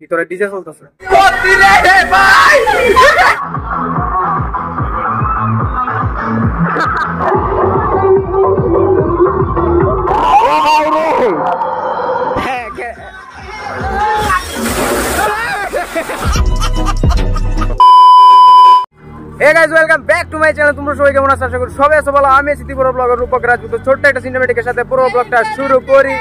ভিতরে ডিজে চলতেছে। Hey guys, welcome back to my channel. তোমরা সবাই কেমন আছো? আশা করি সবাই আছো ভালো। আমি সিটি পুরো ব্লগার রূপক রাজপুত। ছোট্ট একটা সিনেমেটিকের সাথে পুরো ব্লগটা শুরু করি।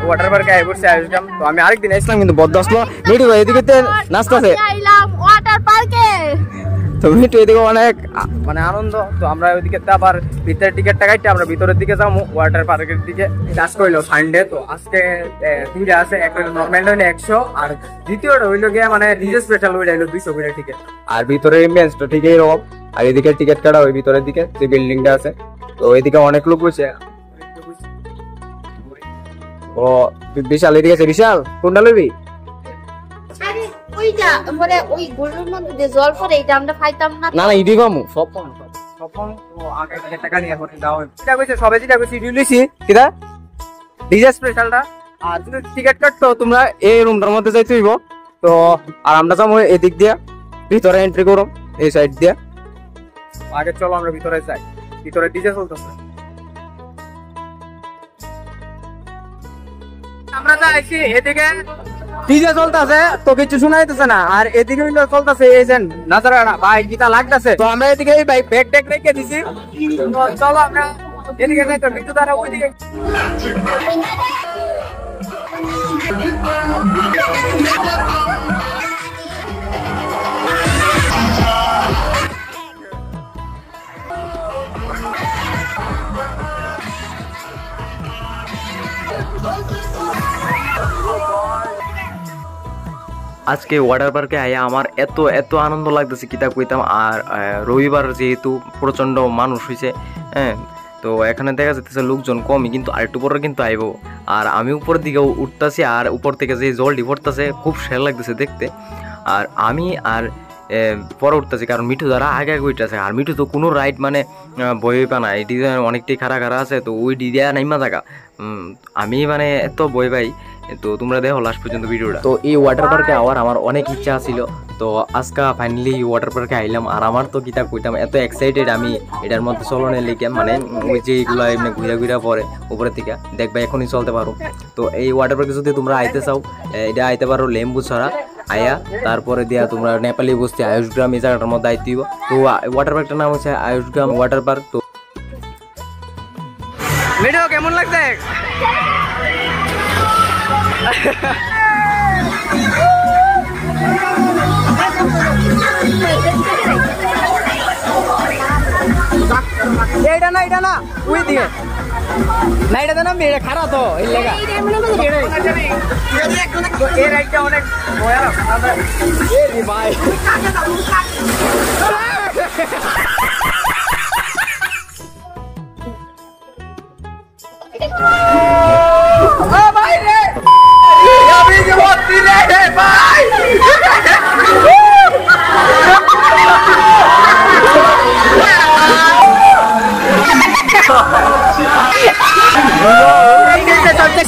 ওয়াটার পার্কে আই বসে আসলাম। তো আমি আরেকদিন আসলাম কিন্তু বদ্ধ আসলো। মিঠু এদিকে নাচতেছে ওয়াটার পার্কে। তো মিঠু এদিকে অনেক মানে আনন্দ। তো আমরা ওইদিকে আবার ভিতরের টিকিটটা কাটতে আমরা ভিতরের দিকে যাবো ওয়াটার পার্কের দিকে। কাজ করলো সানডে। তো আজকে দুইটা আছে, একটা নর্মাল হইলো 100 আর দ্বিতীয়টা হইলো গিয়ে মানে ডিজে স্পেশাল ওইটা হইলো 200 করে টিকিট। আর ভিতরের এমবিয়েন্সটা ঠিক এইরকম। আর এদিকে টিকিট কাটা ওই ভিতরের দিকে যে বিল্ডিংটা আছে। তো এইদিকে অনেক লোক বসে। ও বিশাল এদিকে আছে। বিশাল কোনটা লইবি? আরে ওইটা মানে ওই গোল্ডের মধ্যে জল পড়ে এটা আমরা খাইতাম না। না না ইডি পামু সব পামু সব পামু। তো আগে টাকা নিয়ে এখন দাও এটা কইছে সবে যেটা কইছি রিলিসি কিদা ডিজে স্পেশালটা। আর তুমি টিকিট কাটতো তোমরা এই রুমটার মধ্যে যাইতে হইব। তো আর আমরা যাবো এদিক দিয়া ভিতরে এন্ট্রি করব এই সাইড দিয়া। আগে চলো আমরা ভিতরে যাই। ভিতরে ডিজে চলতেছে। আমরা যাইছি এদিকে ডিজে চলতেছে তো কিছু শোনা যাইতেছে না। আর এদিকে হইলো চলতেছে এই যে নাজারা ভাই গীতা লাগতেছে। তো আমরা এদিকে এই ভাই ব্যাগ ট্যাগ রেখে দিছি। তো চলো আমরা এদিকে যাই। তো বিদ্যুৎ দ্বারা ওইদিকে আজকে ওয়াটার পার্কে আয়া আমার এত এত আনন্দ লাগতেছে কিতা কইতাম। আর রবিবার যেহেতু প্রচণ্ড মানুষ হয়েছে, হ্যাঁ, তো এখানে দেখা যাচ্ছে লোকজন কমই, কিন্তু আরেকটু পরে কিন্তু আইব। আর আমি উপরের দিকে উঠতেছি আর উপর থেকে যে জলটি পড়তেছে খুব সেরা লাগতেছে দেখতে। আর আমি আর পরে উঠতেছি কারণ মিঠু দ্বারা আগে আগে উঠতেছে। আর মিঠু তো কোনো রাইড মানে বই পা না, এটি অনেকটাই খাড়া খাড়া আছে। তো ওই ডিডিয়া নাইমা থাকা আমি মানে এত বই পাই। তো তোমরা দেখো লাস্ট পর্যন্ত ভিডিওটা। তো এই ওয়াটার পার্কে আওয়ার আমার অনেক ইচ্ছা ছিল। তো আজকে ফাইনালি ওয়াটার পার্কে আইলাম। আর আমার তো কিতা কইতাম এত এক্সাইটেড আমি এটার মধ্যে চলনের লিখে মানে ওই যে এইগুলো এমনি ঘুরা ঘুরা পরে উপরের থেকে দেখবা এখনই চলতে পারো। তো এই ওয়াটার পার্কে যদি তোমরা আইতে চাও এটা আইতে পারো লেম্বু ছড়া আয়া, তারপরে দিয়া তোমরা নেপালি বস্তি আয়ুষগ্রাম এই জায়গাটার মধ্যে আইতে হইব। তো ওয়াটার পার্কটার নাম হচ্ছে আয়ুষগ্রাম ওয়াটার পার্ক। তো ভিডিও কেমন লাগছে? এটা না এটা না ওই দিকে না, এটা না মেয়ে খারাপ তো এই লেগা এর একটা অনেক ভাই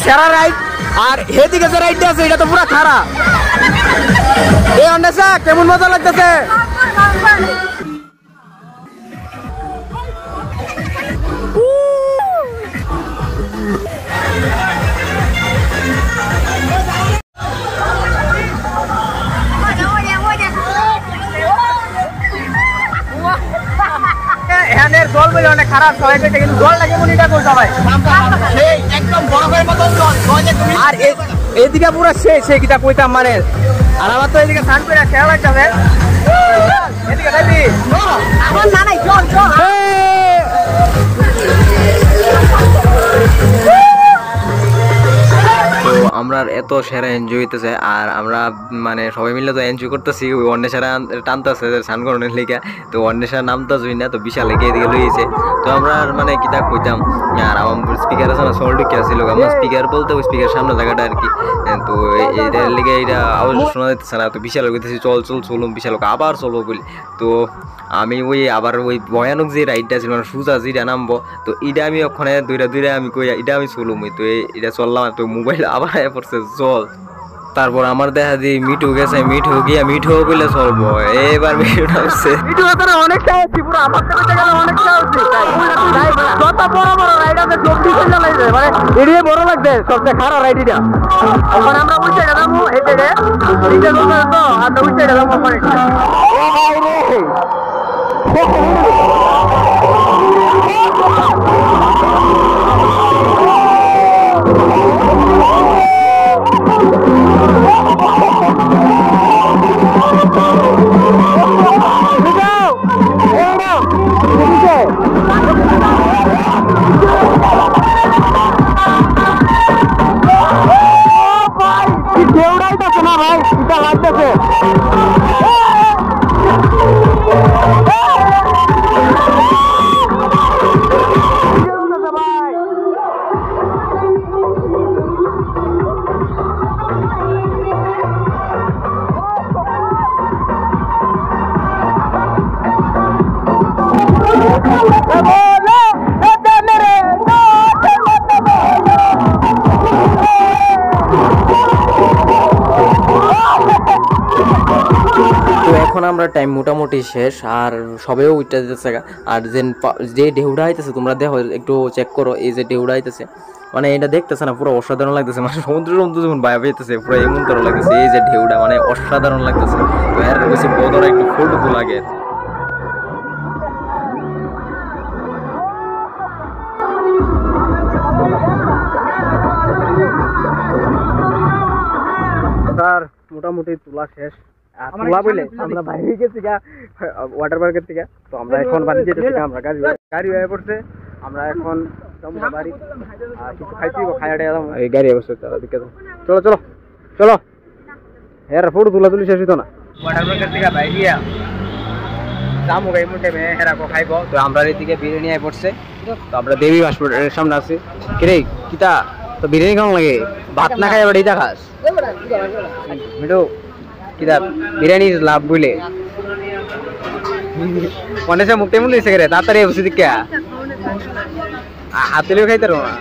সেরা রাইড। আর এদিকে যে রাইডটা আছে এটা তো পুরো খারাপ। এই অন্ডাসা কেমন মজা লাগতেছে? এখানের জল বলে অনেক খারাপ সবাই পেটে, কিন্তু জলটা কেমন এটা করতে সবাই একদম বরফের মতো জল। আর এদিকে পুরো সে কিটা কইতাম মানে। আর আমার তো এদিকে স্নান করে খেয়াল লাগতেছে। এদিকে যাবি এখন না নাই চল চল। তো আমরা এত সেরা এনজয় হইতেছে আর আমরা মানে সবাই মিলে তো এনজয় করতেছি ওই অন্বেষারা টানতেছে সানকরণের লেগে তো অন্বেষার নামটা জুই না তো বিশাল লেগে এদিকে লইছে তো আমরা মানে কিতা কইতাম আর আমার স্পিকার আছে না সল্ট কি আছিল আমার স্পিকার বলতে ওই স্পিকার সামনে জায়গাটা আর কি তো এইটার লেগে এটা আওয়াজ শোনা যাইতেছে না তো বিশাল কইতেছি চল চল চলুম বিশাল আবার চলবো বলি তো আমি ওই আবার ওই ভয়ানক যে রাইডটা ছিল মানে সুজা যেটা নামবো তো এটা আমি ওখানে দুইটা আমি কই এটা আমি চলুম তো এটা চললাম তো মোবাইল আবার পড়ছে চল তারপর আমার দেখা দি মিঠু গেছে মিঠু গিয়া মিঠু বলে চলবো এবার মিঠু নামছে মিঠু তোরা অনেক চাইছি পুরো আমার কাছে গেলে অনেক চাইছি কত বড় বড় রাইড আছে জলদি চলে লাগবে মানে এরিয়া বড় লাগবে সবচেয়ে খারাপ রাইডটা এখন আমরা ওই সাইডে যাবো এই সাইডে এইটা বলতে তো আর ওই সাইডে যাবো মানে ও ভাই রে এখন আমরা টাইম মোটামুটি শেষ আর সবেও উঠতে যেতেছে আর যে ঢেউটা আইতেছে তোমরা দেখো একটু চেক করো এই যে ঢেউটা আইতেছে মানে এটা দেখতেছে না পুরো অসাধারণ লাগতেছে মানে সমুদ্র যখন বাইরে পেতেছে পুরো এমন তর লাগতেছে এই যে ঢেউটা মানে অসাধারণ লাগতেছে তো এর বেশি বদর একটু ফটো লাগে স্যার মোটামুটি তোলা শেষ তোলা বলে আমরা বাইরে গেছি ওয়াটার পার্কের থেকে তো আমরা এখন বাড়ি যেতে থেকে আমরা গাড়ি হয়ে পড়ছে আমরা এখন বাড়ি আর কিছু খাইছি খাইয়াটে এই গাড়ি অবস্থা তারা দিকে চলো চলো চলো হ্যাঁ ফটো তোলা তুলি শেষ হইতো না ওয়াটার পার্কের থেকে বাইরে গিয়া যাবো এই মুঠে হেরা খাইবো তো আমরা এদিকে বিরিয়ানি আই পড়ছে তো আমরা দেবী হসপিটালের সামনে আছি কিরে কিতা তো বিরিয়ানি কেমন লাগে ভাত না খাই আবার এইটা খাস মিঠু কিতা বিরিয়ানি লাভ বুঝলে মনে সে মুখে মুখ দিছে রে তাড়াতাড়ি বসে দিকে হাতেলেও খাইতে পারবো না